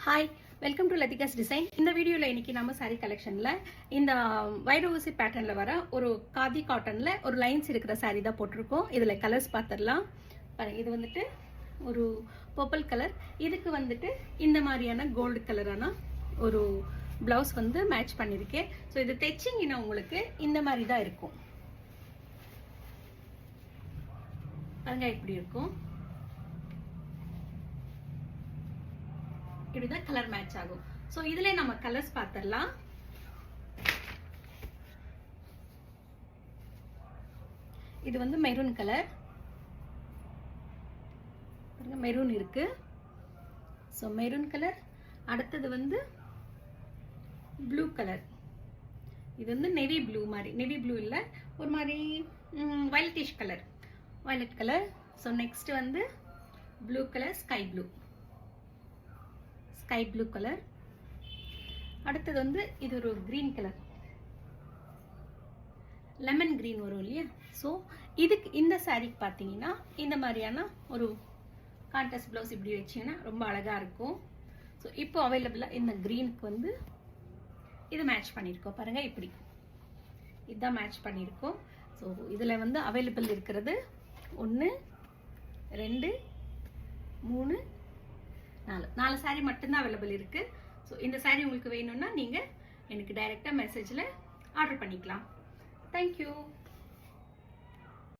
Hi, welcome to Lathika's design. இந்த வீடியோவில் இன்னைக்கு நம்ம சாரீ கலெக்ஷனில் இந்த வைர ஊசி பேட்டர்னில் வர ஒரு காதி காட்டனில் ஒரு லைன்ஸ் இருக்கிற சாரீ தான் போட்டிருக்கோம். இதில் கலர்ஸ் பார்த்துடலாம். பாருங்கள், இது வந்துட்டு ஒரு பர்பிள் கலர். இதுக்கு வந்துட்டு இந்த மாதிரியான கோல்டு கலரான ஒரு ப்ளவுஸ் வந்து மேட்ச் பண்ணியிருக்கேன். ஸோ இது தைச்சிங்கன்னா உங்களுக்கு இந்த மாதிரி தான் இருக்கும். பாருங்க, இப்படி இருக்கும். இப்படிதான் கலர் மேட்ச் ஆகும். சோ இதுல நம்ம கலர்ஸ் பார்த்தறலாம். இது வந்து மெரூன் கலர். பாருங்க, மெரூன் இருக்கு. So maroon colour. அடுத்தது வந்து ப்ளூ கலர். இது வந்து நேவி ப்ளூ மாதிரி, நேவி ப்ளூ இல்ல, ஒரு மாதிரி violetish colour, violet colour. So next வந்து blue colour, sky blue, sky blue colour. அடுத்தது வந்து இது ஒரு கிரீன் கலர், லெமன் கிரீன் வரும் இல்லையா. ஸோ இதுக்கு இந்த சாரீக்கு பார்த்தீங்கன்னா இந்த மாதிரியான ஒரு கான்ட்ராஸ்ட் ப்ளவுஸ் இப்படி வச்சிங்கன்னா ரொம்ப அழகாக இருக்கும். ஸோ இப்போ அவைலபிளாக இந்த க்ரீனுக்கு வந்து இது மேட்ச் பண்ணியிருக்கோம். பாருங்கள், இப்படி இதுதான் மேட்ச் பண்ணியிருக்கோம். ஸோ இதில் வந்து அவைலபிள் இருக்கிறது 1 2 3 4 சாரீ மட்டும்தான் அவைலபிள் இருக்கு. ஸோ இந்த சாரீ உங்களுக்கு வேணும்னா நீங்கள் எனக்கு டைரெக்டாக மெசேஜில் ஆர்டர் பண்ணிக்கலாம். தேங்க்யூ.